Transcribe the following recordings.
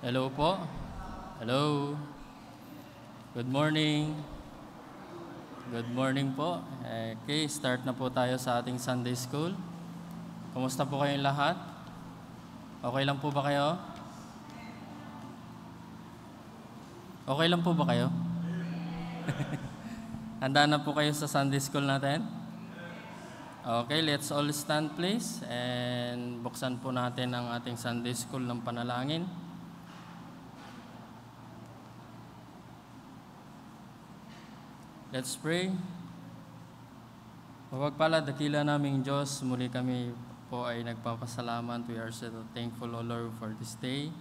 Hello po. Hello. Good morning. Good morning po. Okay, start na po tayo sa ating Sunday School. Kumusta po kayong lahat? Okay lang po ba kayo? Okay lang po ba kayo? Handa na po kayo sa Sunday School natin? Okay, let's all stand please. And buksan po natin ang ating Sunday School ng panalangin. Let's pray. Mapagpala, dakila naming Diyos, muli kami po ay nagpapasalamat. We are so thankful, O Lord, for this day.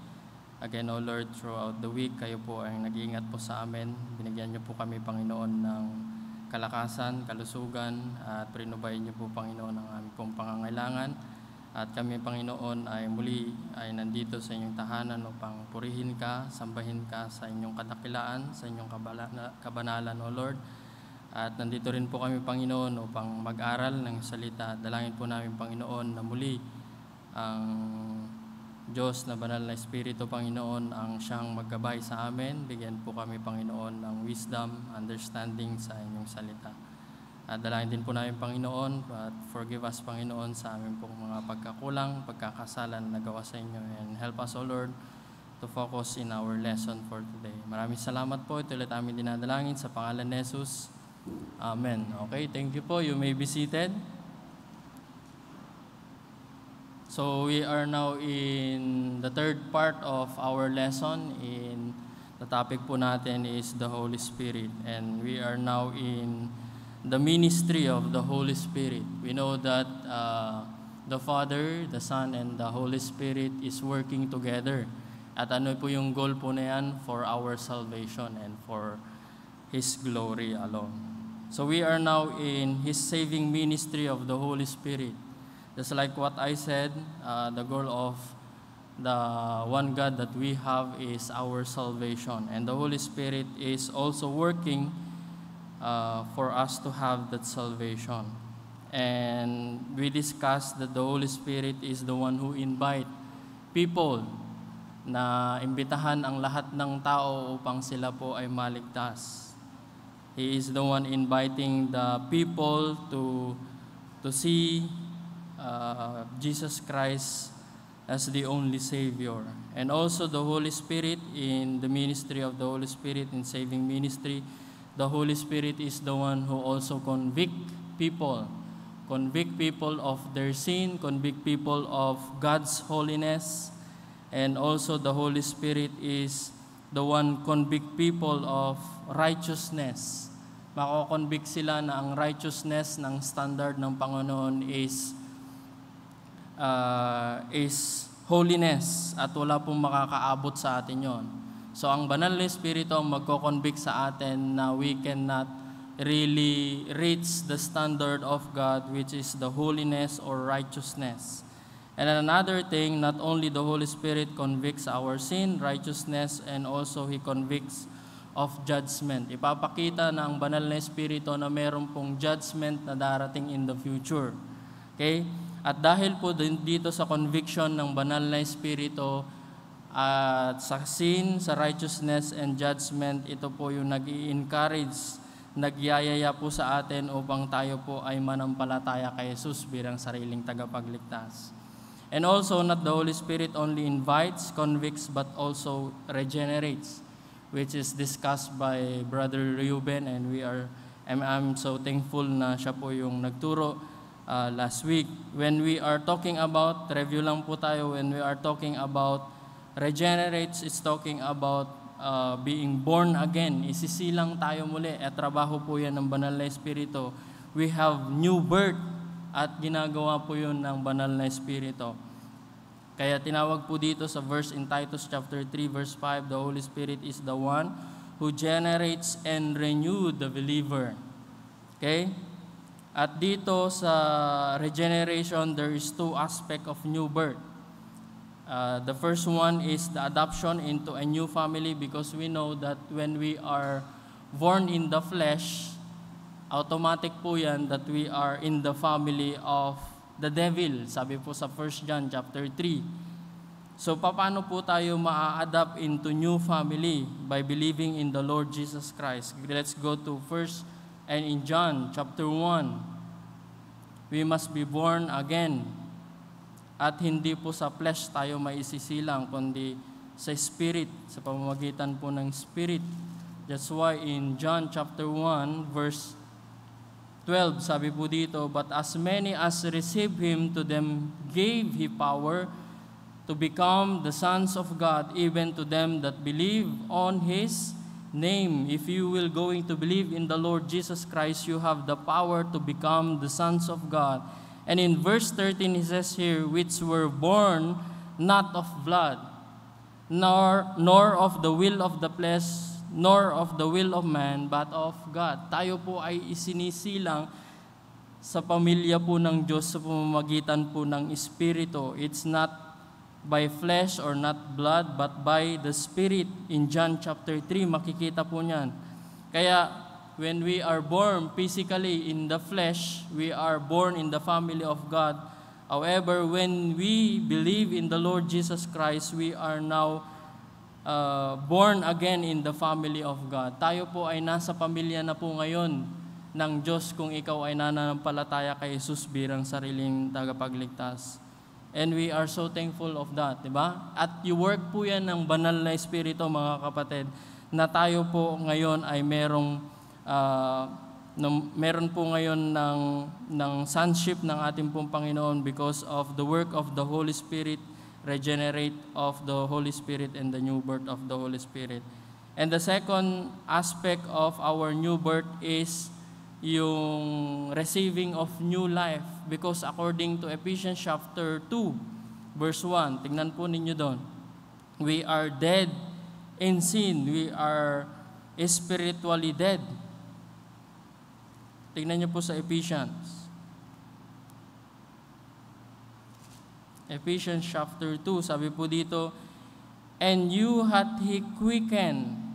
Again, O Lord, throughout the week, kayo po ay nag-iingat po sa amin. Binigyan niyo po kami, Panginoon, ng kalakasan, kalusugan, at prinubayin niyo po, Panginoon, ang aming pong pangangailangan. At kami, Panginoon, ay muli ay nandito sa inyong tahanan upang purihin ka, sambahin ka sa inyong kadakilaan, sa inyong kabanalan, O Lord. At nandito rin po kami, Panginoon, upang mag-aral ng salita. Dalangin po namin, Panginoon, na muli ang Diyos na banal na Espiritu, Panginoon, ang siyang maggabay sa amin. Bigyan po kami, Panginoon, ng wisdom, understanding sa inyong salita. At dalangin din po namin, Panginoon, at forgive us, Panginoon, sa aming pong mga pagkakulang, pagkakasalan na gawa sa inyo. And help us, O Lord, to focus in our lesson for today. Maraming salamat po. Ito ulit aming dinadalangin sa pangalan ni Jesus. Amen. Okay, thank you po. You may be seated. So we are now in the third part of our lesson. The topic po natin is the Holy Spirit. And we are now in the ministry of the Holy Spirit. We know that the Father, the Son, and the Holy Spirit is working together. At ano po yung goal po na yan? For our salvation and for His glory alone. So we are now in His saving ministry of the Holy Spirit. Just like what I said, the goal of the one God that we have is our salvation. And the Holy Spirit is also working for us to have that salvation. And we discussed that the Holy Spirit is the one who invite people na imbitahan ang lahat ng tao upang sila po ay maligtas. He is the one inviting the people to see Jesus Christ as the only Savior. And also the Holy Spirit, in the ministry of the Holy Spirit, in saving ministry, the Holy Spirit is the one who also convict people of their sin, convict people of God's holiness, and also the Holy Spirit is the one convict people of righteousness. Mako-convict sila na ang righteousness ng standard ng Panginoon is holiness at wala pong makakaabot sa atin yon. So ang banal na Espiritu ang magko-convict sa atin na we cannot really reach the standard of God, which is the holiness or righteousness. And another thing, not only the Holy Spirit convicts our sin, righteousness, and also He convicts of judgment. Ipapakita na ang banal na Espiritu na meron pong judgment na darating in the future. Okay? At dahil po dito sa conviction ng banal na Espiritu at sa sin, sa righteousness and judgment, ito po yung nag-i-encourage, nagyayaya po sa atin upang tayo po ay manampalataya kay Jesus bilang sariling tagapagligtas. And also, not the Holy Spirit only invites, convicts, but also regenerates, which is discussed by Brother Reuben, and I'm so thankful na siya po yung nagturo last week. When we are talking about, review lang po tayo, when we are talking about regenerates, it's talking about being born again. Isisilang tayo muli, at trabaho po yan ng banal na Espiritu. We have new birth, at ginagawa po yun ng banal na Espiritu. Kaya tinawag po dito sa verse in Titus chapter 3 verse 5, the Holy Spirit is the one who generates and renew the believer. Okay? At dito sa regeneration, there is two aspects of new birth. The first one is the adoption into a new family, because we know that when we are born in the flesh, automatic po yan that we are in the family of the devil. Sabi po sa 1 John chapter 3. So, paano po tayo maa-adapt into new family? By believing in the Lord Jesus Christ. Let's go to first and in John chapter 1. We must be born again. At hindi po sa flesh tayo maisisilang, kundi sa Spirit, sa pamamagitan po ng Spirit. That's why in John chapter 1, verse 12, sabi po dito, "But as many as received Him, to them gave He power to become the sons of God, even to them that believe on His name." If you will going to believe in the Lord Jesus Christ, you have the power to become the sons of God. And in verse 13, He says here, "Which were born not of blood, nor of the will of the flesh, nor of the will of man, but of God." Tayo po ay isinisilang sa pamilya po ng Diyos sa pamamagitan po ng Espiritu. It's not by flesh or not blood, but by the Spirit. In John chapter 3, makikita po niyan. Kaya, when we are born physically in the flesh, we are born in the family of God. However, when we believe in the Lord Jesus Christ, we are now born again in the family of God. Tayo po ay nasa pamilya na po ngayon ng Diyos kung ikaw ay nananampalataya kay Jesus bilang sariling tagapagligtas. And we are so thankful of that, di ba? At yung work po yan ng banal na Espiritu, mga kapatid, na tayo po ngayon ay meron po ngayon ng sonship ng ating pong Panginoon because of the work of the Holy Spirit, regenerate of the Holy Spirit, and the new birth of the Holy Spirit. And the second aspect of our new birth is yung receiving of new life, because according to Ephesians chapter 2, verse 1, tingnan po ninyo doon, we are dead in sin, we are spiritually dead. Tingnan niyo po sa Ephesians. Ephesians chapter 2, sabi po dito, "And you hath He quickened,"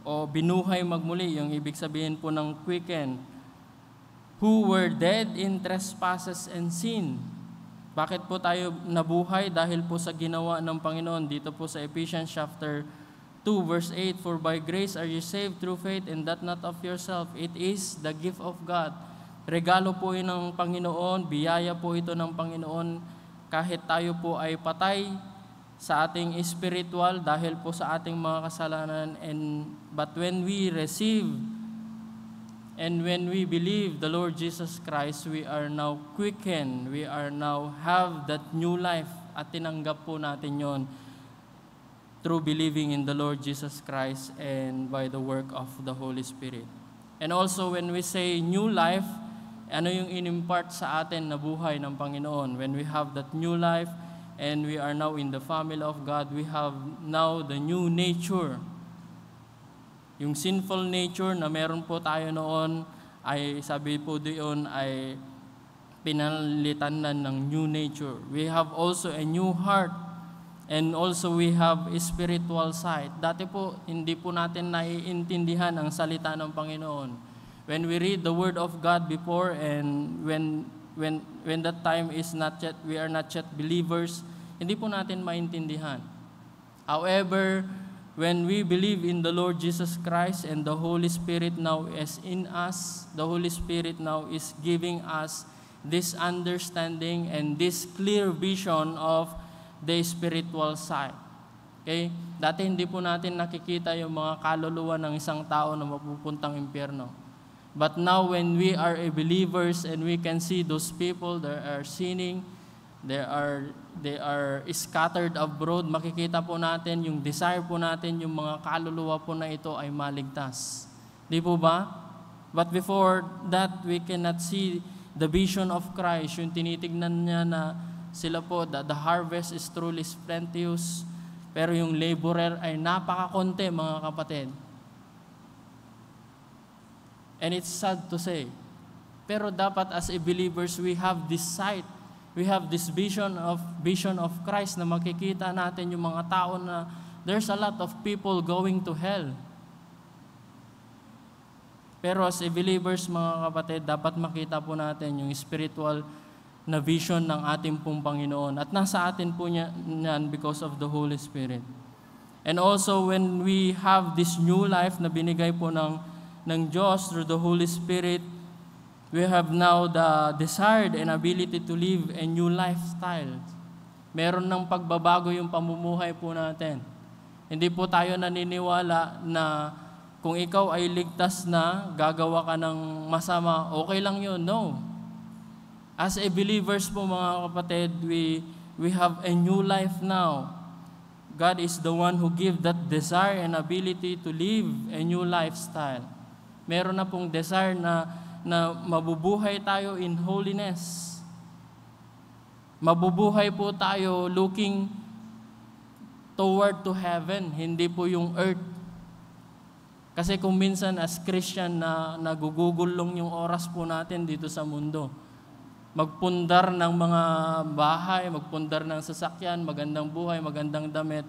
o binuhay magmuli, yung ibig sabihin po ng quicken, "who were dead in trespasses and sin." Bakit po tayo nabuhay? Dahil po sa ginawa ng Panginoon. Dito po sa Ephesians chapter 2 verse 8, "For by grace are you saved through faith, and that not of yourself. It is the gift of God." Regalo po yun ng Panginoon, biyaya po ito ng Panginoon, kahit tayo po ay patay sa ating spiritual dahil po sa ating mga kasalanan. But when we receive and when we believe the Lord Jesus Christ, we are now quickened, we are now have that new life, at tinanggap po natin yon through believing in the Lord Jesus Christ and by the work of the Holy Spirit. And also when we say new life, ano yung inimpart sa atin na buhay ng Panginoon? When we have that new life and we are now in the family of God, we have now the new nature. Yung sinful nature na meron po tayo noon ay, sabi po doon, ay pinalitan na ng new nature. We have also a new heart, and also we have a spiritual sight. Dati po, hindi po natin naiintindihan ang salita ng Panginoon. When we read the Word of God before, and when that time is not yet, we are not yet believers, hindi po natin maintindihan. However, when we believe in the Lord Jesus Christ and the Holy Spirit now is in us, the Holy Spirit now is giving us this understanding and this clear vision of the spiritual side. Okay? Dati hindi po natin nakikita yung mga kaluluwa ng isang tao na mapupuntang impyerno. But now when we are a believers and we can see those people that are sinning, they are scattered abroad, makikita po natin yung desire po natin, yung mga kaluluwa po na ito ay maligtas. Di po ba? But before that, we cannot see the vision of Christ, yung tinitignan niya na sila po, the harvest is truly plenteous, pero yung laborer ay napakakonte, mga kapatid. And it's sad to say. Pero dapat as a believers, we have this sight. We have this vision of Christ na makikita natin yung mga tao na there's a lot of people going to hell. Pero as a believers, mga kapatid, dapat makita po natin yung spiritual na vision ng ating pong Panginoon. At nasa atin po niyan because of the Holy Spirit. And also when we have this new life na binigay po ng Diyos through the Holy Spirit, we have now the desire and ability to live a new lifestyle. Meron ng pagbabago yung pamumuhay po natin. Hindi po tayo naniniwala na kung ikaw ay ligtas na, gagawa ka ng masama, okay lang yun. No. As a believers po mga kapatid, we have a new life now. God is the one who give that desire and ability to live a new lifestyle. Meron na pong desire na mabubuhay tayo in holiness. Mabubuhay po tayo looking toward to heaven, hindi po yung earth. Kasi kung minsan as Christian na nagugugulong yung oras po natin dito sa mundo. Magpundar ng mga bahay, magpundar ng sasakyan, magandang buhay, magandang damit.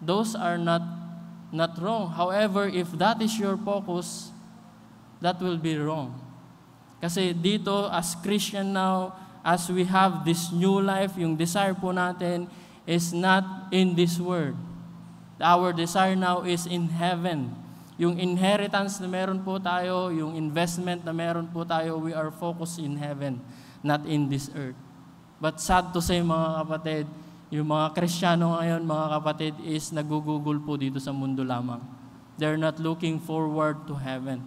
Those are not wrong. However, if that is your focus, that will be wrong. Kasi dito as Christian now, as we have this new life, yung desire po natin is not in this world. Our desire now is in heaven. Yung inheritance na meron po tayo, yung investment na meron po tayo, we are focused in heaven, not in this earth. But sad to say mga kapatid, yung mga Kristiyano ngayon, mga kapatid, is nagugugol po dito sa mundo lamang. They're not looking forward to heaven.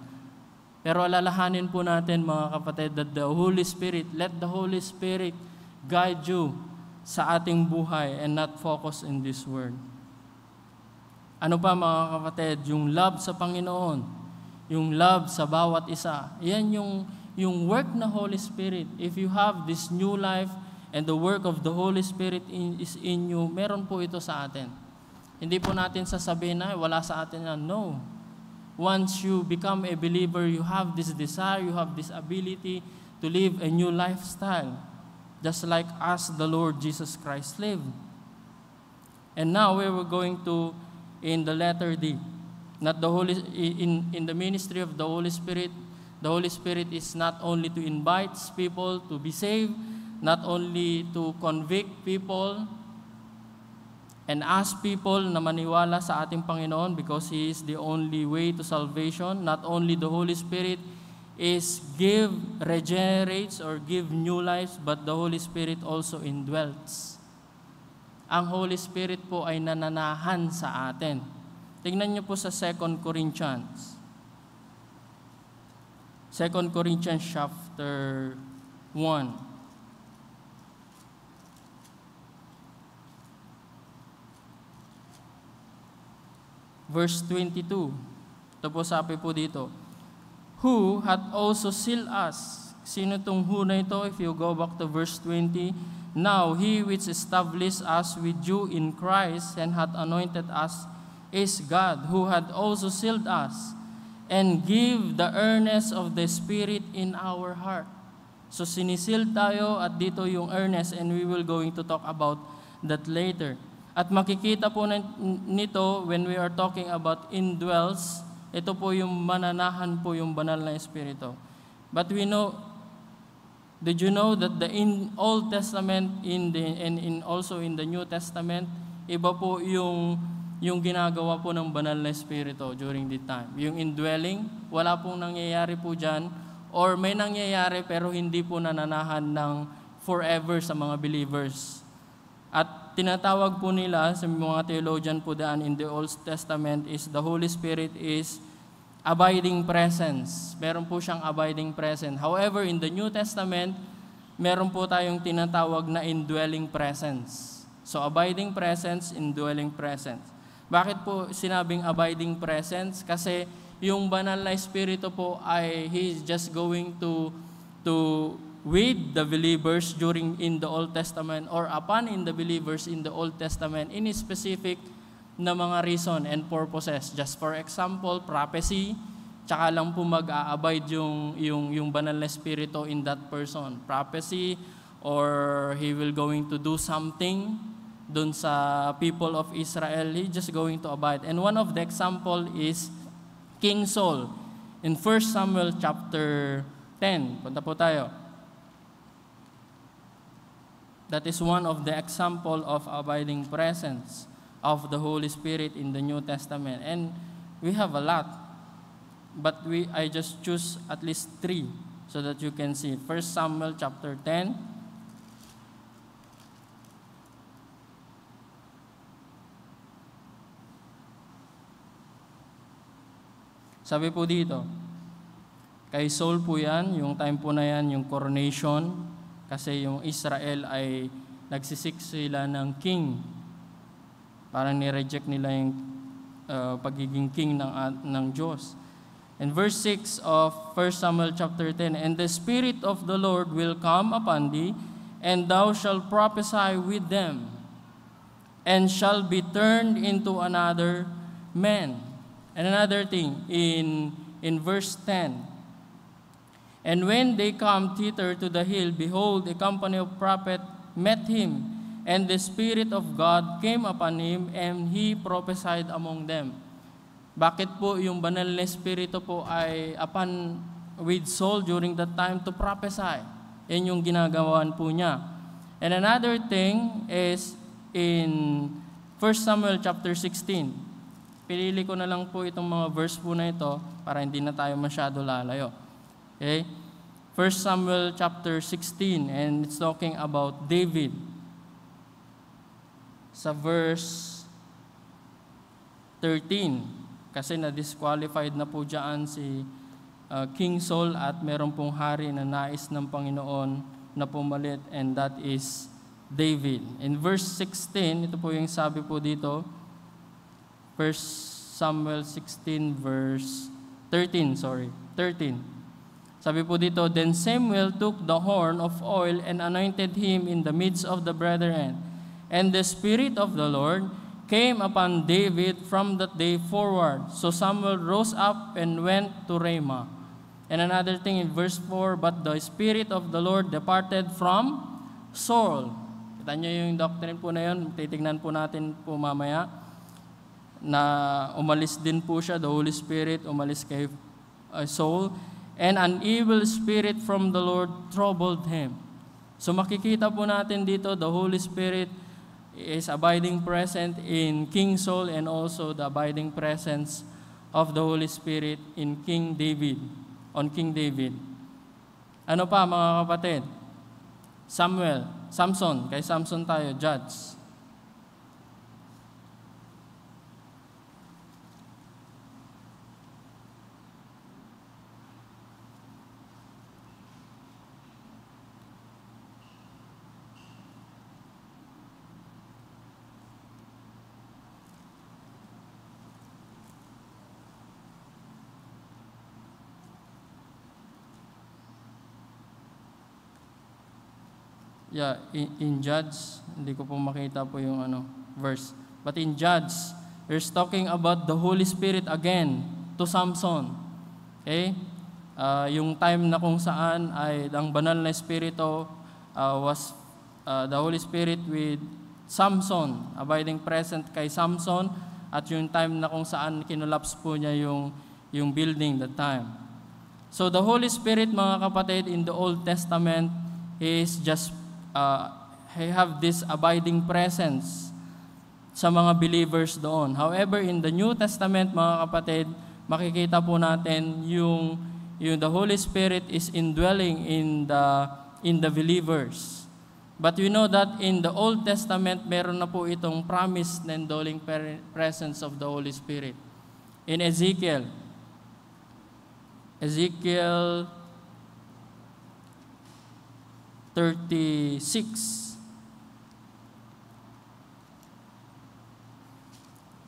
Pero alalahanin po natin mga kapatid that the Holy Spirit, let the Holy Spirit guide you sa ating buhay and not focus in this world. Ano pa mga kapatid? Yung love sa Panginoon, yung love sa bawat isa. Yan yung work na Holy Spirit. If you have this new life and the work of the Holy Spirit is in you, meron po ito sa atin. Hindi po natin sasabihin na wala sa atin yan. No. Once you become a believer, you have this desire, you have this ability to live a new lifestyle. Just like us, the Lord Jesus Christ lived. And now we were going to in the letter D. Not the in the ministry of the Holy Spirit is not only to invite people to be saved, not only to convict people and ask people na maniwala sa ating Panginoon because He is the only way to salvation. Not only the Holy Spirit is regenerates or give new lives, but the Holy Spirit also indwells. Ang Holy Spirit po ay nananahan sa atin. Tingnan niyo po sa 2 Corinthians. 2 Corinthians chapter 1. Verse 22. Ito po sabi po dito. Who hath also sealed us. Sino itong who na ito? If you go back to verse 20, now He which established us with you in Christ and hath anointed us is God, who hath also sealed us and give the earnest of the Spirit in our heart. So sinisil tayo at dito yung earnest, and we will going to talk about that later. At makikita po nito when we are talking about indwells, ito po yung mananahan po yung banal na Espiritu. But we know, did you know that in Old Testament and also in the New Testament, iba po yung ginagawa po ng banal na Espiritu during the time. Yung indwelling, wala pong nangyayari po dyan, or may nangyayari pero hindi po nananahan ng forever sa mga believers. At tinatawag po nila sa mga theologian po daan in the Old Testament is the Holy Spirit is abiding presence. Meron po siyang abiding presence. However, in the New Testament, meron po tayong tinatawag na indwelling presence. So, abiding presence, indwelling presence. Bakit po sinabing abiding presence? Kasi yung banal na Espiritu po ay He is just going to with the believers in the Old Testament or upon in the believers in the Old Testament in specific na mga reason and purposes. Just for example, prophecy, tsaka lang po mag-a-abide yung banal na Espiritu in that person. Prophecy, or He will going to do something dun sa people of Israel, He just going to abide. And one of the example is King Saul. In 1 Samuel chapter 10, punta po tayo. That is one of the example of abiding presence of the Holy Spirit in the New Testament. And we have a lot, but I just choose at least 3 so that you can see. 1 Samuel chapter 10. Sabi po dito, kay Saul po yan, yung time po na yan, yung coronation, kasi yung Israel ay nagsisik sila ng king. Parang ni-reject nila yung pagiging king ng Diyos. In verse 6 of 1 Samuel chapter 10, and the Spirit of the Lord will come upon thee, and thou shalt prophesy with them, and shall be turned into another man. And another thing, in verse 10, and when they come thither to the hill, behold, a company of prophets met him, and the Spirit of God came upon him, and he prophesied among them. Bakit po yung banal na Espiritu po ay upon with Saul during that time to prophesy? Yan yung ginagawan po niya. And another thing is in 1 Samuel chapter 16. Pinili ko na lang po itong mga verse po na ito para hindi na tayo masyado lalayo. Okay? 1 Samuel chapter 16, and it's talking about David. Sa verse 13, kasi na-disqualified na po dyan si King Saul at meron pong hari na nais ng Panginoon na pumalit, and that is David. In verse 16, ito po yung sabi po dito, 1 Samuel 16 verse 13. Sabi po dito, then Samuel took the horn of oil and anointed him in the midst of the brethren. And the Spirit of the Lord came upon David from that day forward. So Samuel rose up and went to Ramah. And another thing in verse 4, but the Spirit of the Lord departed from Saul. Kita nyo yung doctrine po na yun, titignan po natin po mamaya, na umalis din po siya, the Holy Spirit, umalis kay Saul, and an evil spirit from the Lord troubled him. So makikita po natin dito, the Holy Spirit is abiding present in King Saul, and also the abiding presence of the Holy Spirit in King David, on King David. Ano pa mga kapatid? Samson, kay Samson tayo, Judge. Yeah, in Judge, hindi ko po makita po yung verse. But in Judge, there's talking about the Holy Spirit again to Samson. Okay? Yung time na kung saan ay ang banal na Espiritu was the Holy Spirit with Samson, abiding present kay Samson, at yung time na kung saan kinulaps po niya yung building that time. So the Holy Spirit, mga kapatid, in the Old Testament, is just he have this abiding presence sa mga believers doon. However, in the New Testament, mga kapatid, makikita po natin yung the Holy Spirit is indwelling in the believers. But we know that in the Old Testament, meron na po itong promise na indwelling presence of the Holy Spirit. In Ezekiel 36,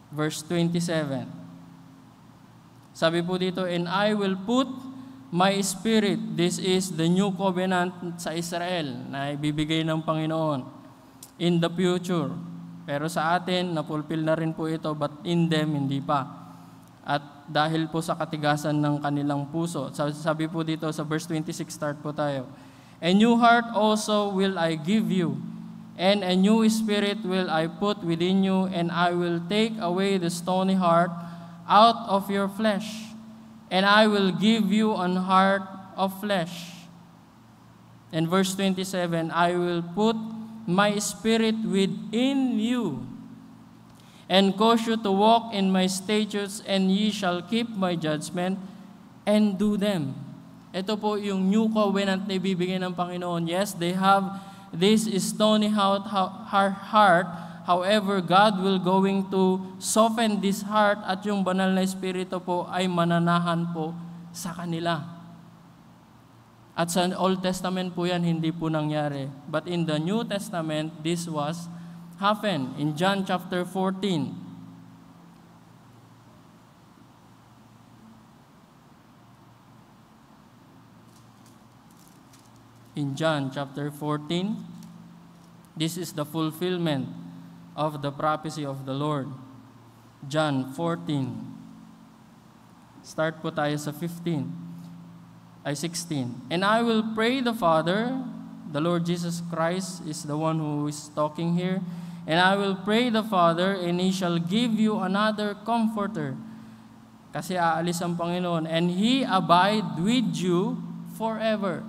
verse 27. Sabi po dito, and I will put my spirit, this is the new covenant sa Israel na ibibigay ng Panginoon in the future. Pero sa atin, napulfill na rin po ito, but in them, hindi pa. At dahil po sa katigasan ng kanilang puso. Sabi po dito sa verse 26, start po tayo. A new heart also will I give you, and a new spirit will I put within you, and I will take away the stony heart out of your flesh, and I will give you an heart of flesh. And verse 27, I will put my spirit within you, and cause you to walk in my statutes, and ye shall keep my judgment and do them. Ito po yung new covenant na ibibigay ng Panginoon. Yes, they have this stony heart. However, God will going to soften this heart at yung banal na Espiritu po ay mananahan po sa kanila. At sa Old Testament po yan, hindi po nangyari. But in the New Testament, this was happened. In John chapter 14, this is the fulfillment of the prophecy of the Lord. John 14. Start po tayo sa 16. And I will pray the Father, the Lord Jesus Christ is the one who is talking here, and I will pray the Father, and He shall give you another comforter. Kasi aalis ang Panginoon, and He abide with you forever.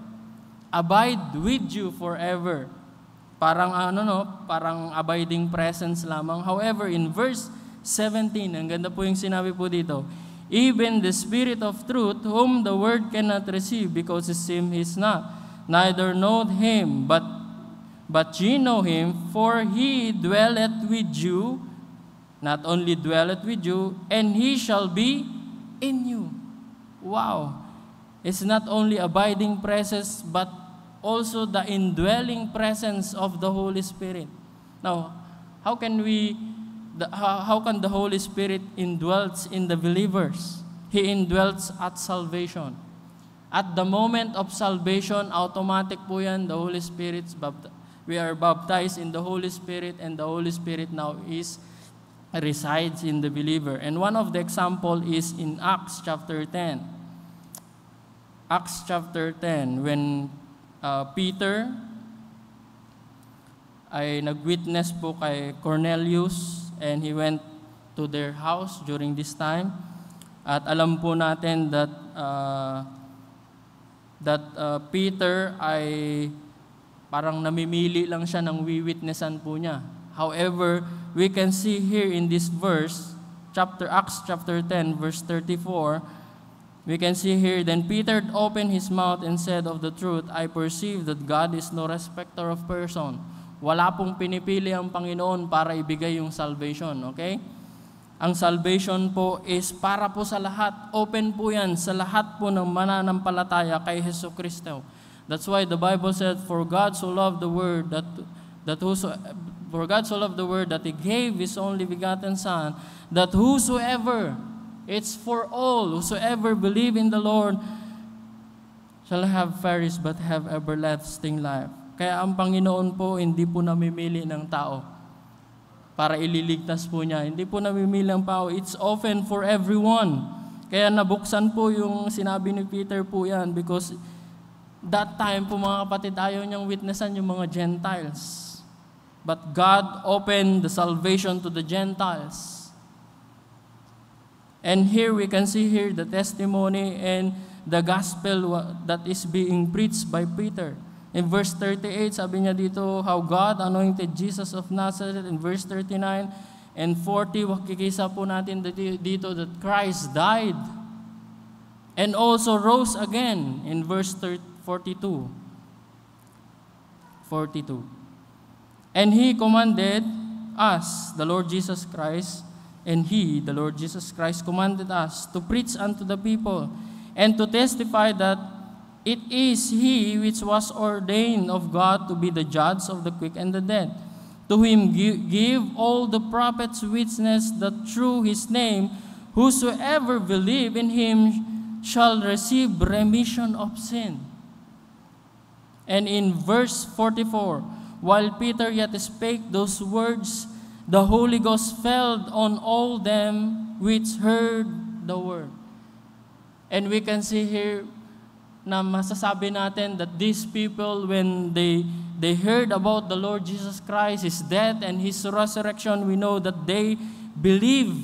Abide with you forever. Parang parang abiding presence lamang. However, in verse 17, ang ganda po yung sinabi po dito, even the Spirit of truth, whom the world cannot receive, because it seems He is not, neither know Him, but ye know Him, for He dwelleth with you, not only dwelleth with you, and He shall be in you. Wow! It's not only abiding presence, but also the indwelling presence of the Holy Spirit. Now, how can the Holy Spirit indwells in the believers? He indwells at salvation. At the moment of salvation, automatic po yan, the Holy Spirit, we are baptized in the Holy Spirit, and the Holy Spirit now resides in the believer. And one of the example is in Acts chapter 10. Acts chapter 10, when Peter ay nag-witness po kay Cornelius, and he went to their house during this time. At alam po natin that Peter ay parang namimili lang siya ng wiwitnessan po niya. However, we can see here in this verse, Acts chapter 10, verse 34, we can see here, then Peter opened his mouth and said, of the truth, I perceive that God is no respecter of person. Wala pong pinipili ang Panginoon para ibigay yung salvation, okay? Ang salvation po is para po sa lahat. Open po yan sa lahat po ng mananampalataya kay Jesucristo. That's why the Bible said, for God so loved the world that He gave His only begotten Son, that whosoever, it's for all, whosoever believe in the Lord shall have perished but have everlasting life. Kaya ang Panginoon po, hindi po namimili ng tao para ililigtas po niya. Hindi po namimili ng tao. It's open for everyone. Kaya nabuksan po yung sinabi ni Peter po yan, because that time po mga kapatid, ayaw niyang witnessan yung mga Gentiles. But God opened the salvation to the Gentiles. And here we can see here the testimony and the gospel that is being preached by Peter. In verse 38, sabi niya dito, how God anointed Jesus of Nazareth. In verse 39 and 40, makikisa po natin dito that Christ died and also rose again. In verse 42. And He commanded us, the Lord Jesus Christ, and He, the Lord Jesus Christ, commanded us to preach unto the people and to testify that it is He which was ordained of God to be the judge of the quick and the dead. To Him give all the prophets witness that through His name whosoever believe in Him shall receive remission of sin. And in verse 44, while Peter yet spake those words, the Holy Ghost fell on all them which heard the word. And we can see here na masasabi natin that these people, when they heard about the Lord Jesus Christ, His death and His resurrection, we know that they believe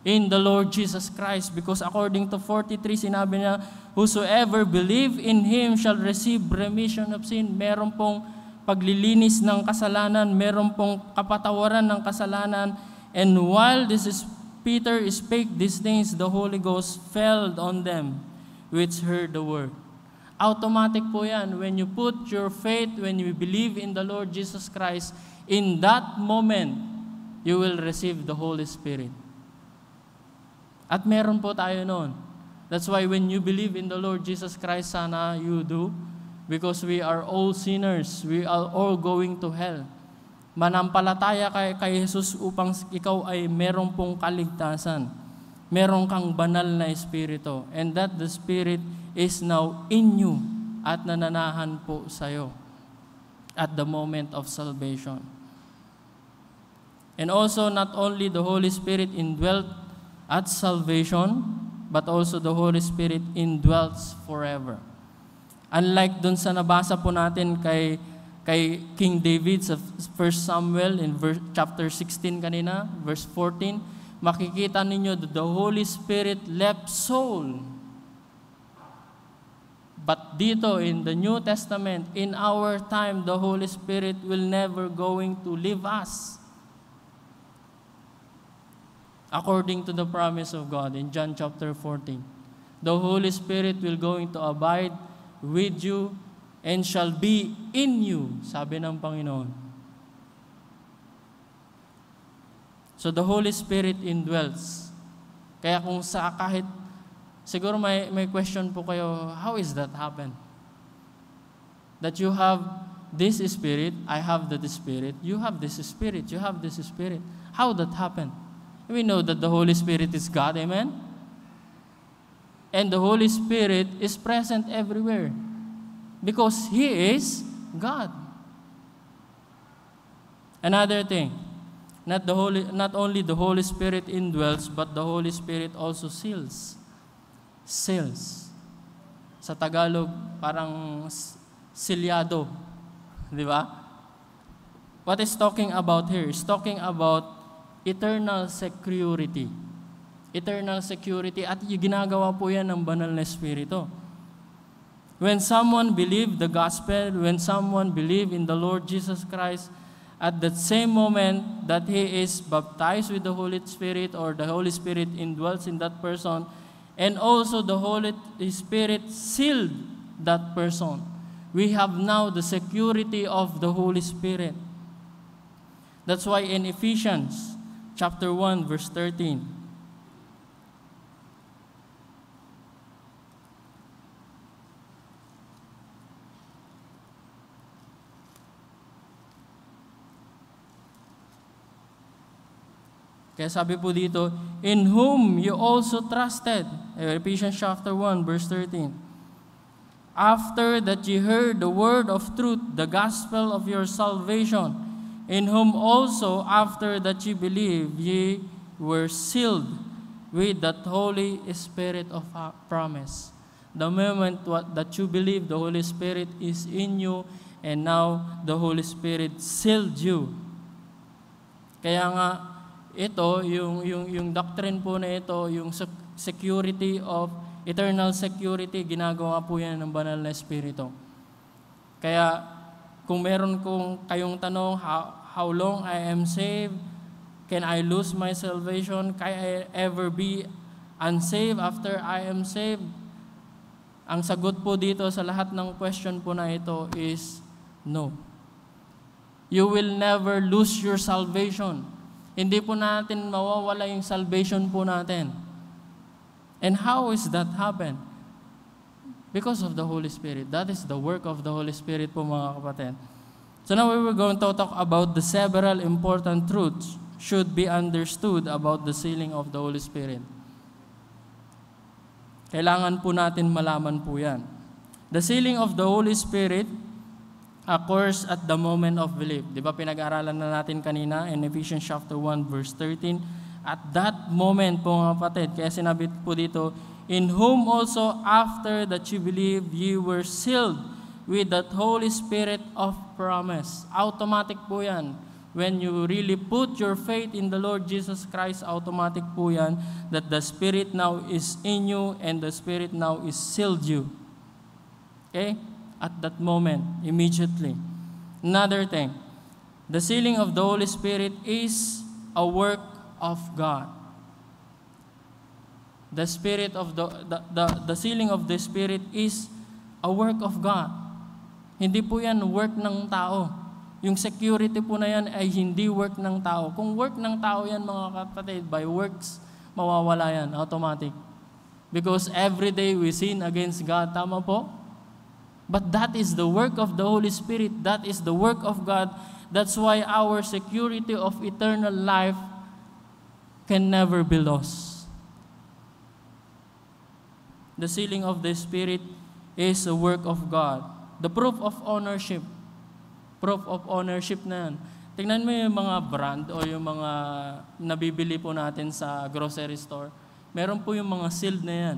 in the Lord Jesus Christ. Because according to 43, sinabi niya, whosoever believe in Him shall receive remission of sin. Meron pong paglilinis ng kasalanan, meron pong kapatawaran ng kasalanan. And while Peter spake these things, the Holy Ghost fell on them which heard the word. Automatic po yan. When you put your faith, when you believe in the Lord Jesus Christ, in that moment, you will receive the Holy Spirit. At meron po tayo noon. That's why when you believe in the Lord Jesus Christ, sana you do, because we are all sinners. We are all going to hell. Manampalataya kay Jesus upang ikaw ay meron pong kaligtasan. Meron kang banal na Espiritu. And that the Spirit is now in you at nananahan po sa'yo at the moment of salvation. And also, not only the Holy Spirit indwelt at salvation, but also the Holy Spirit indwells forever. Unlike dun sa nabasa po natin kay King David sa 1 Samuel in chapter 16 kanina, verse 14, makikita ninyo that the Holy Spirit left Saul. But dito in the New Testament, in our time, the Holy Spirit will never going to leave us. According to the promise of God in John chapter 14. The Holy Spirit will going to abide with you and shall be in you, sabi ng Panginoon. So the Holy Spirit indwells. Kaya kung kahit, siguro may question po kayo, how is that happen? That you have this Spirit, I have that Spirit, you have this Spirit, you have this Spirit. How that happen? We know that the Holy Spirit is God, amen? And the Holy Spirit is present everywhere because He is God. Another thing, not only the Holy Spirit indwells, but the Holy Spirit also seals. Seals. Sa Tagalog, parang silyado. Di ba? What is talking about here? It's talking about eternal security. Eternal security. At ginagawa po yan ng banal na Espiritu. When someone believe the gospel, when someone believe in the Lord Jesus Christ, at that same moment that he is baptized with the Holy Spirit or the Holy Spirit indwells in that person, and also the Holy Spirit sealed that person. We have now the security of the Holy Spirit. That's why in Ephesians chapter 1, verse 13. Kaya sabi po dito, in whom you also trusted. Ephesians chapter 1, verse 13. After that ye heard the word of truth, the gospel of your salvation, in whom also, after that ye believe, ye were sealed with that Holy Spirit of promise. The moment that you believe, the Holy Spirit is in you, and now the Holy Spirit sealed you. Kaya nga, ito, yung doctrine po na ito, yung security of, eternal security, ginagawa po yan ng banal na Espiritu. Kaya, kung meron kayong tanong, how long I am saved? Can I lose my salvation? Can I ever be unsaved after I am saved? Ang sagot po dito sa lahat ng question po na ito is no. You will never lose your salvation. Hindi po natin mawawala yung salvation po natin. And how is that happen? Because of the Holy Spirit. That is the work of the Holy Spirit po mga kapatid. So now we were going to talk about the several important truths should be understood about the sealing of the Holy Spirit. Kailangan po natin malaman po yan. The sealing of the Holy Spirit occurs at the moment of belief. Di ba pinag-aralan na natin kanina in Ephesians chapter 1 verse 13. At that moment po mga kapatid, kaya sinabi po dito, in whom also after that you believe, you were sealed with that Holy Spirit of promise. Automatic po yan. When you really put your faith in the Lord Jesus Christ, automatic po yan that the Spirit now is in you and the Spirit now is sealed you. Okay? At that moment, immediately. Another thing, the sealing of the Holy Spirit is a work of God. The spirit of the sealing of the Spirit is a work of God. Hindi po yan work ng tao. Yung security po na yan ay hindi work ng tao. Kung work ng tao yan, mga kapatid, by works, mawawala yan, automatic. Because every day we sin against God. Tama po? But that is the work of the Holy Spirit. That is the work of God. That's why our security of eternal life can never be lost. The sealing of the Spirit is a work of God. The proof of ownership. Proof of ownership na yan. Tingnan mo yung mga brand o yung mga nabibili po natin sa grocery store. Meron po yung mga sealed na yan.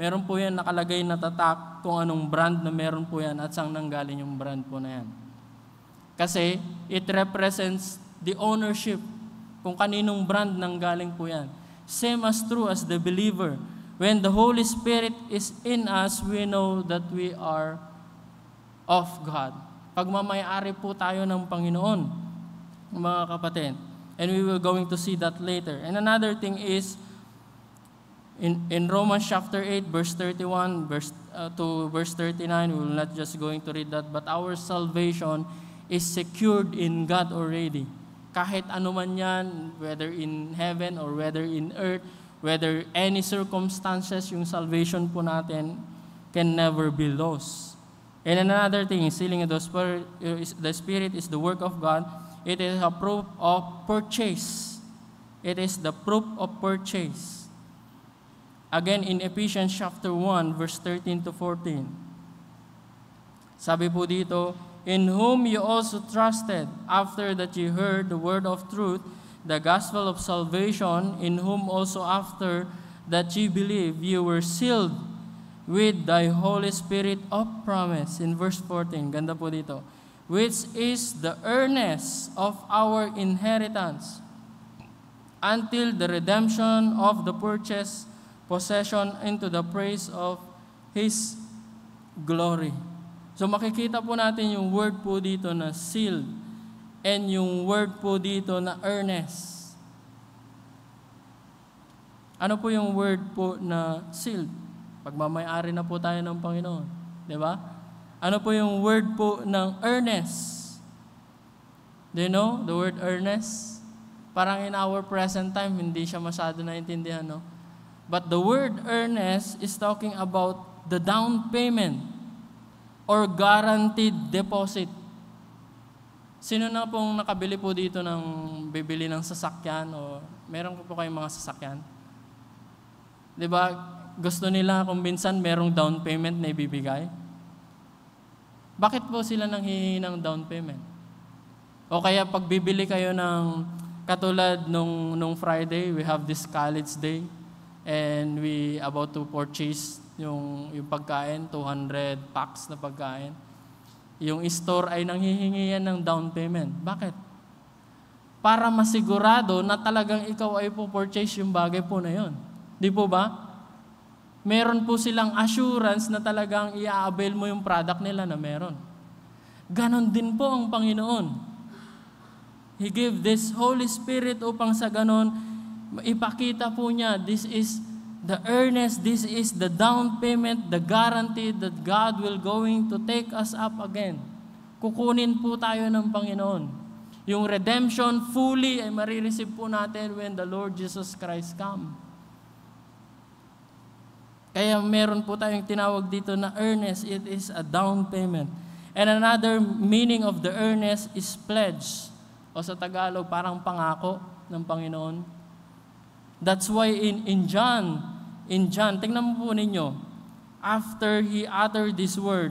Meron po yan nakalagay na tatak kung anong brand na meron po yan at saan nanggaling yung brand po na yan. Kasi it represents the ownership kung kaninong brand nanggaling po yan. Same as true as the believer. When the Holy Spirit is in us, we know that we are of God. Pagmamayari po tayo ng Panginoon, mga kapatid. And we will going to see that later. And another thing is, in Romans chapter 8, verse 31 to verse 39, we will not just going to read that, but our salvation is secured in God already. Kahit ano man yan, whether in heaven or whether in earth, whether any circumstances, yung salvation po natin can never be lost. And another thing, sealing of the Spirit is the work of God. It is a proof of purchase. It is the proof of purchase. Again, in Ephesians chapter 1, verse 13 to 14. Sabi po dito, in whom you also trusted, after that you heard the word of truth, the gospel of salvation, in whom also after that ye believe, you were sealed with thy Holy Spirit of promise. In verse 14, ganda po dito. Which is the earnest of our inheritance until the redemption of the purchased possession into the praise of His glory. So makikita po natin yung word po dito na sealed and yung word po dito na earnest. Ano po yung word po na sealed? Pagmamayari na po tayo ng Panginoon. Di ba? Ano po yung word po ng earnest? Do you know the word earnest? Parang in our present time, hindi siya masyado naintindihan, no? But the word earnest is talking about the down payment or guaranteed deposit. Sino na pong nakabili po dito ng bibili ng sasakyan o meron po kayong mga sasakyan? 'Di ba? Gusto nila kung minsan merong down payment na ibibigay. Bakit po sila nanghihingi ng down payment? O kaya pag bibili kayo ng katulad nung Friday, we have this college day and we about to purchase yung pagkain, 200 packs na pagkain. Yung store ay nanghihingi yan ng down payment. Bakit? Para masigurado na talagang ikaw ay po-purchase yung bagay po na yun. Di po ba? Meron po silang assurance na talagang i-avail mo yung product nila na meron. Ganon din po ang Panginoon. He gave this Holy Spirit upang sa ganon, ipakita po niya, this is the earnest, this is the down payment, the guarantee that God will going to take us up again. Kukunin po tayo ng Panginoon. Yung redemption fully ay marireceive po natin when the Lord Jesus Christ come. Kaya meron po tayong tinawag dito na earnest. It is a down payment. And another meaning of the earnest is pledge. O sa Tagalog, parang pangako ng Panginoon. That's why in John, tingnan mo po ninyo, after He uttered this word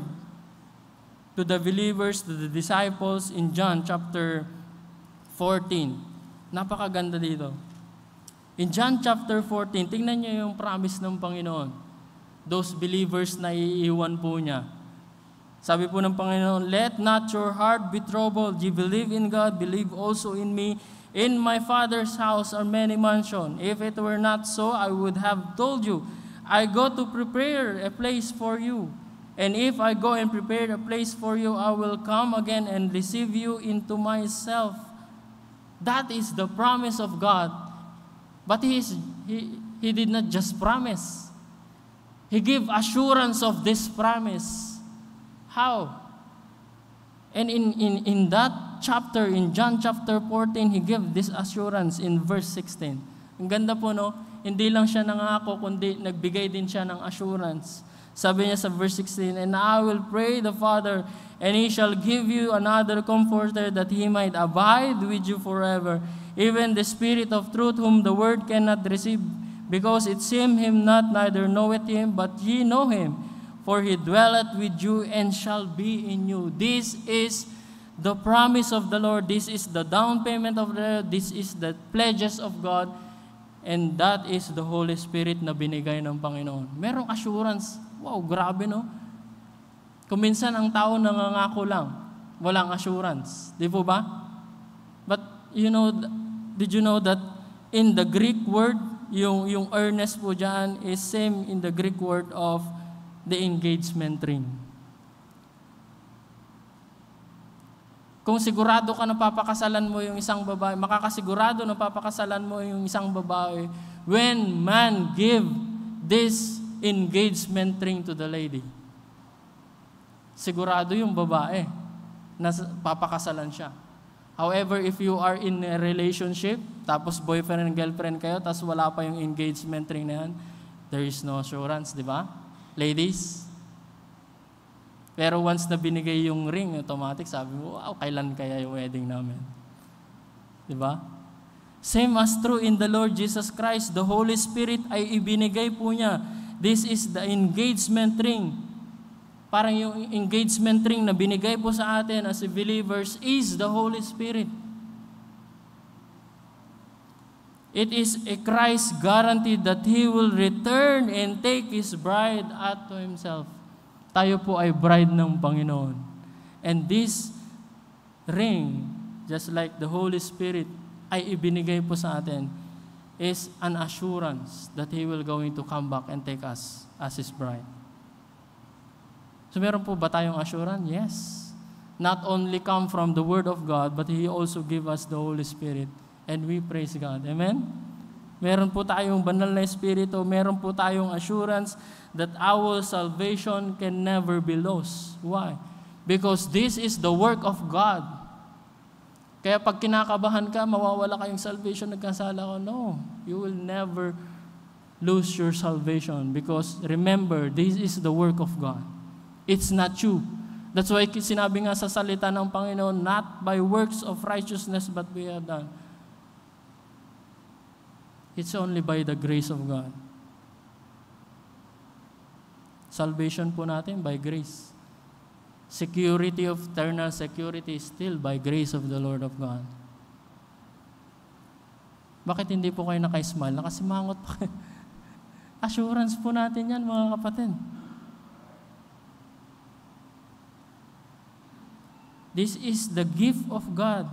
to the believers, to the disciples in John chapter 14, napakaganda dito. In John chapter 14, tingnan niyo yung promise ng Panginoon. Those believers na iiwan po niya. Sabi po ng Panginoon, let not your heart be troubled. You believe in God, believe also in me. In my Father's house are many mansions. If it were not so, I would have told you. I go to prepare a place for you. And if I go and prepare a place for you, I will come again and receive you into myself. That is the promise of God. But He did not just promise. He gave assurance of this promise. How? And in that chapter, in John chapter 14, He gave this assurance in verse 16. Ang ganda po, no? Hindi lang siya nangako, kundi nagbigay din siya ng assurance. Sabi niya sa verse 16, "And I will pray the Father, and He shall give you another Comforter, that He might abide with you forever, even the Spirit of truth, whom the world cannot receive, because it seemeth Him not, neither knoweth Him, but ye know Him. For He dwelleth with you, and shall be in you." This is the promise of the Lord. This is the down payment of the Lord. This is the pledges of God. And that is the Holy Spirit na binigay ng Panginoon. Merong assurance. Wow, grabe, no? Kung minsan ang tao nangangako lang, walang assurance. Di po ba? But, did you know that in the Greek word, yung earnest po dyan is same in the Greek word of the engagement ring. Kung sigurado ka na papakasalan mo yung isang babae, makakasigurado na papakasalan mo yung isang babae when man give this engagement ring to the lady. Sigurado yung babae na papakasalan siya. However, if you are in a relationship, tapos boyfriend and girlfriend kayo, tapos wala pa yung engagement ring na yan, there is no assurance, di ba? Ladies? Pero once na binigay yung ring, automatic sabi mo, wow, kailan kaya yung wedding namin? Di ba? Same as true in the Lord Jesus Christ. The Holy Spirit ay ibinigay po niya. This is the engagement ring. Parang yung engagement ring na binigay po sa atin as believers is the Holy Spirit. It is a Christ guarantee that He will return and take His bride unto Himself. Tayo po ay bride ng Panginoon. And this ring, just like the Holy Spirit, ay ibinigay po sa atin, is an assurance that He will going to come back and take us as His bride. So meron po ba tayong assurance? Yes. Not only come from the Word of God, but He also give us the Holy Spirit. And we praise God. Amen? Meron po tayong banal na Espiritu, meron po tayong assurance that our salvation can never be lost. Why? Because this is the work of God. Kaya pag kinakabahan ka, mawawala kayong salvation, nagkasala ko. No, you will never lose your salvation. Because remember, this is the work of God. It's not you. That's why sinabi nga sa salita ng Panginoon, not by works of righteousness but we have done. It's only by the grace of God. Salvation po natin by grace. Security of eternal security is still by grace of the Lord of God. Bakit hindi po kayo naka-smile? Nakasimangot pa kayo. Assurance po natin yan, mga kapatid. This is the gift of God.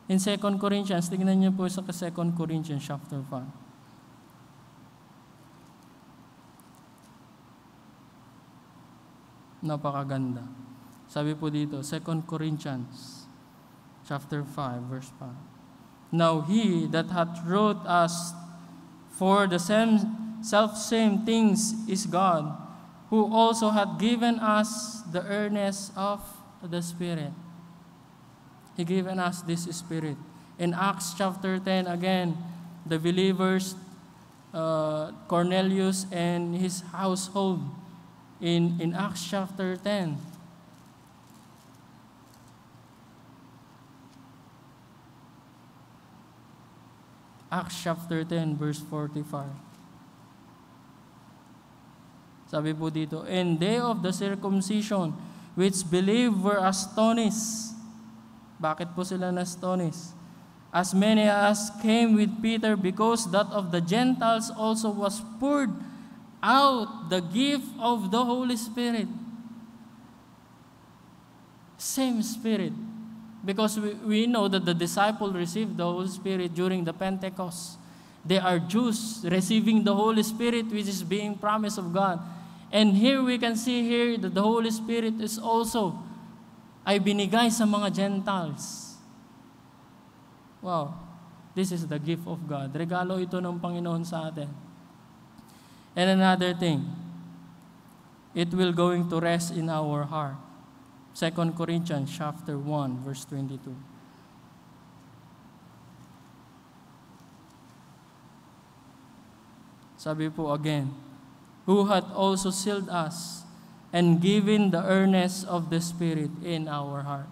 In 2 Corinthians, tingnan niyo po sa 2 Corinthians chapter 5. Napakaganda. Sabi po dito, 2 Corinthians chapter 5, verse 5. Now He that hath wrought us for the self-same things is God, who also hath given us the earnest of the Spirit. He given us this Spirit. In Acts chapter 10, again, the believers, Cornelius and his household, in Acts chapter 10. Acts chapter 10, verse 45. Sabi po dito, and they of the circumcision which believed were astonished. Bakit po sila na-astonished? As many as came with Peter, because that of the Gentiles also was poured out the gift of the Holy Spirit. Same Spirit. Because we know that the disciples received the Holy Spirit during the Pentecost. They are Jews receiving the Holy Spirit which is being promised of God. And here we can see here that the Holy Spirit is also ay binigay sa mga Gentiles. Wow, this is the gift of God. Regalo ito ng Panginoon sa atin. And another thing, it will going to rest in our heart. 2 Corinthians chapter 1, verse 22. Sabi po again, who hath also sealed us and given the earnest of the Spirit in our heart.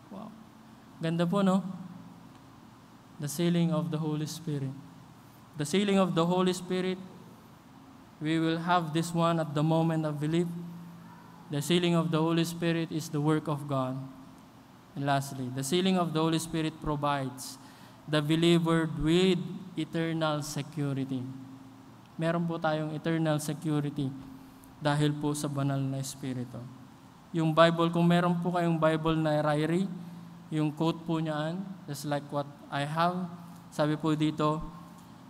Wow. Ganda po, no? The sealing of the Holy Spirit. The sealing of the Holy Spirit, we will have this one at the moment of belief. The sealing of the Holy Spirit is the work of God. And lastly, the sealing of the Holy Spirit provides the believer with eternal security. Meron po tayong eternal security dahil po sa banal na Espiritu. Yung Bible, kung meron po kayong Bible na Ryrie, yung quote po niyan, just like what I have, sabi po dito,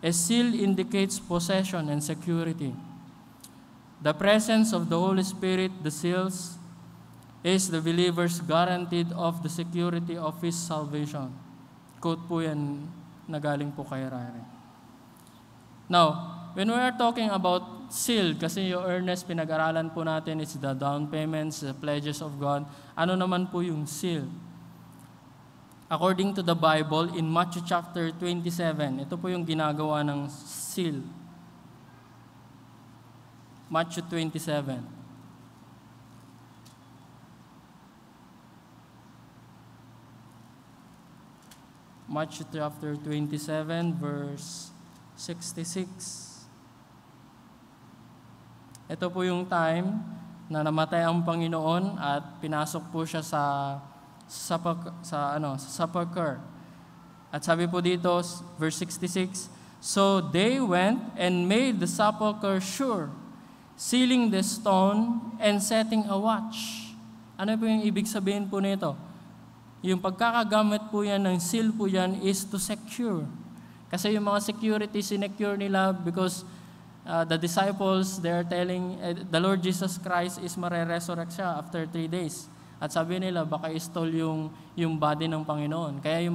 a seal indicates possession and security. The presence of the Holy Spirit, the seals, is the believer's guaranteed of the security of his salvation. Quote po yan na galing po kay Ryrie. Now, when we are talking about seal, kasi yung earnest pinag-aralan po natin, it's the down payments, the pledges of God. Ano naman po yung seal? According to the Bible, in Matthew chapter 27, ito po yung ginagawa ng seal. Matthew 27. Matthew chapter 27, verse 66. Ito po yung time na namatay ang Panginoon at pinasok po siya sa sepulchre. At sabi po dito, verse 66, so they went and made the sepulchre sure, sealing the stone and setting a watch. Ano po yung ibig sabihin po nito? Yung pagkakagamit po yan ng seal po yan is to secure. Kasi yung mga security, sinecure nila because the disciples, they are telling, the Lord Jesus Christ is mare-resurrect siya after 3 days. At sabi nila, baka i-stall yung body ng Panginoon. Kaya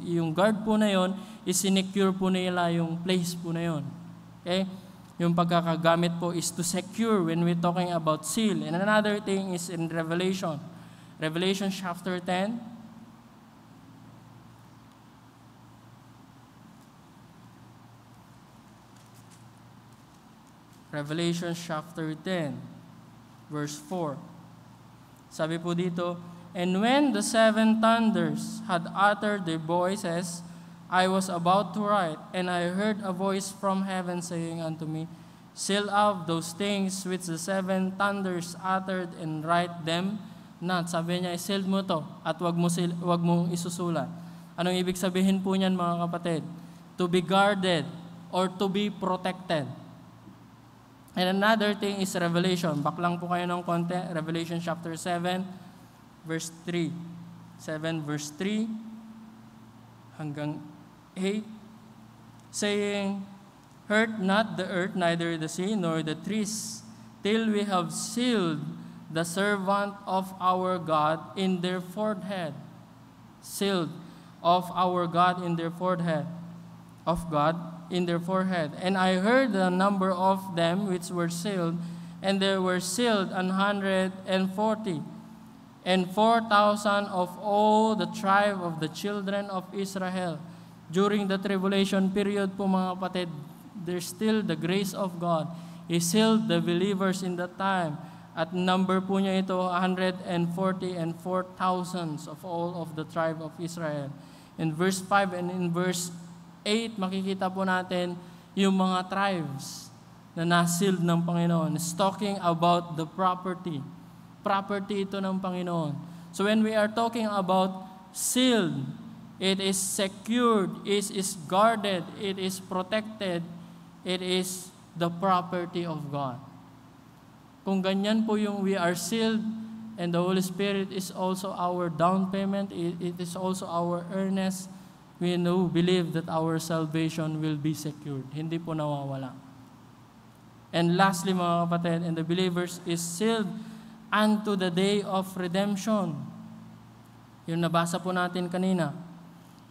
yung guard po na yon, is-sinecure po nila yung place po na yon. Okay? Yung pagkakagamit po is to secure when we're talking about seal. And another thing is in Revelation. Revelation chapter 10. Revelation chapter 10, verse 4. Sabi po dito, and when the 7 thunders had uttered their voices, I was about to write, and I heard a voice from heaven saying unto me, seal up those things which the 7 thunders uttered, and write them not. Sabi niya, seal mo to, at wag mo isusulat. Anong ibig sabihin po niyan, mga kapatid? To be guarded or to be protected. And another thing is Revelation. Back lang po kayo ng konti. Revelation chapter 7, verse 3. 7 verse 3 hanggang 8. Saying, hurt not the earth, neither the sea, nor the trees, till we have sealed the servant of our God in their forehead. Sealed of our God in their forehead. Of God in their forehead. And I heard the number of them which were sealed, and there were sealed 140, and 4,000 of all the tribe of the children of Israel. During the tribulation period po, mga kapatid, there's still the grace of God. He sealed the believers in that time. At number po niya ito, 140 and 4,000 of all of the tribe of Israel. In verse 5 and in verse 8, makikita po natin yung mga tribes na nasealed ng Panginoon. It's talking about the property. Property ito ng Panginoon. So when we are talking about sealed, it is secured, it is guarded, it is protected, it is the property of God. Kung ganyan po yung we are sealed, and the Holy Spirit is also our down payment, it is also our earnest, we believe that our salvation will be secured. Hindi po nawawala. And lastly, mga kapatid, and the believers is sealed unto the day of redemption. Yung nabasa po natin kanina,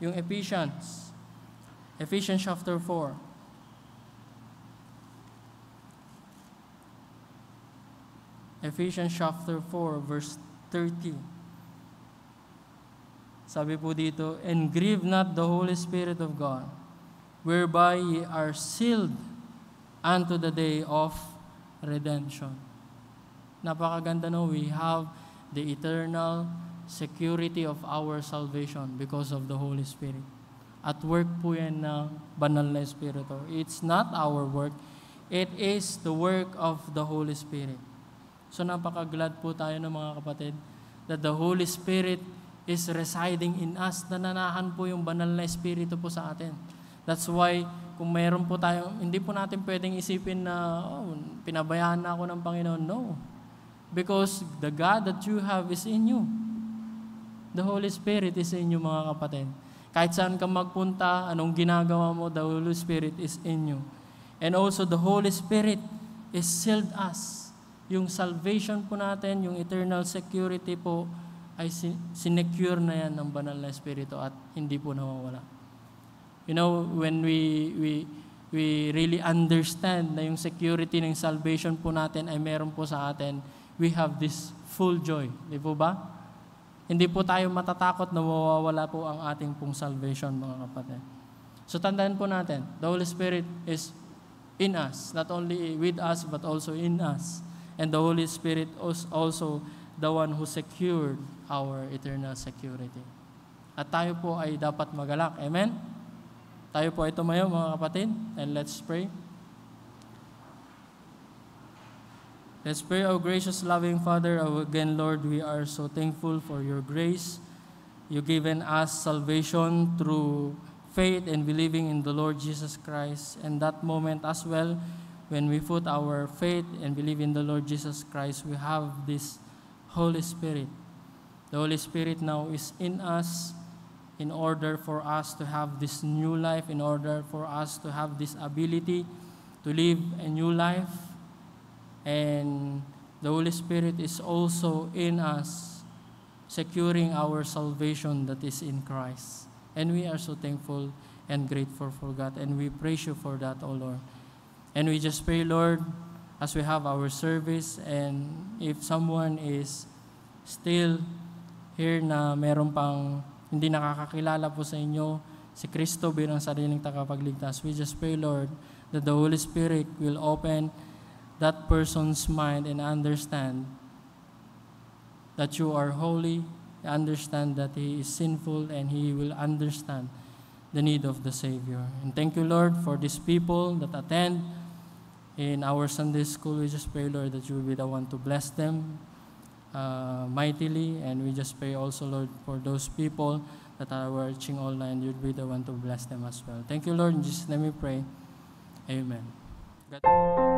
yung Ephesians chapter 4. Ephesians chapter 4, verse 30. Sabi po dito, and grieve not the Holy Spirit of God, whereby ye are sealed unto the day of redemption. Napakaganda, no? We have the eternal security of our salvation because of the Holy Spirit. At work po yan ng banal na Espiritu. It's not our work, it is the work of the Holy Spirit. So napaka-glad po tayo ng mga kapatid that the Holy Spirit is residing in us. Nananahan po yung banal na Espiritu po sa atin. That's why kung mayroon po tayo, hindi po natin pwedeng isipin na pinabayaan na ako ng Panginoon. No. Because the God that you have is in you. The Holy Spirit is in you, mga kapatid. Kahit saan ka magpunta, anong ginagawa mo, the Holy Spirit is in you. And also the Holy Spirit is sealed us. Yung salvation po natin, yung eternal security po, ay sinecure na yan ng banal na Espiritu at hindi po nawawala. You know, when we really understand na yung security ng salvation po natin ay meron po sa atin, we have this full joy. Di po ba? Hindi po tayo matatakot na mawawala po ang ating pong salvation, mga kapatid. So tandaan po natin, the Holy Spirit is in us, not only with us, but also in us. And the Holy Spirit is also the one who secured our eternal security. At tayo po ay dapat magalak. Amen? Tayo po ay tumayo, mga kapatid, and let's pray. Let's pray, O gracious, loving Father. Again, Lord, we are so thankful for your grace. You've given us salvation through faith and believing in the Lord Jesus Christ. And that moment as well, when we put our faith and believe in the Lord Jesus Christ, we have this Holy Spirit. The Holy Spirit now is in us in order for us to have this new life, in order for us to have this ability to live a new life. And the Holy Spirit is also in us, securing our salvation that is in Christ. And we are so thankful and grateful for God. And we praise you for that, O Lord. And we just pray, Lord, as we have our service, and if someone is still here na meron pang hindi nakakakilala po sa inyo, si Kristo bilang sariling tagapagligtas, we just pray, Lord, that the Holy Spirit will open that person's mind and understand that you are holy, understand that he is sinful, and he will understand the need of the Savior. And thank you, Lord, for these people that attend in our Sunday school. We just pray, Lord, that you will be the one to bless them mightily. And we just pray also, Lord, for those people that are watching online, you'll be the one to bless them as well. Thank you, Lord. In Jesus' name we pray. Amen. God.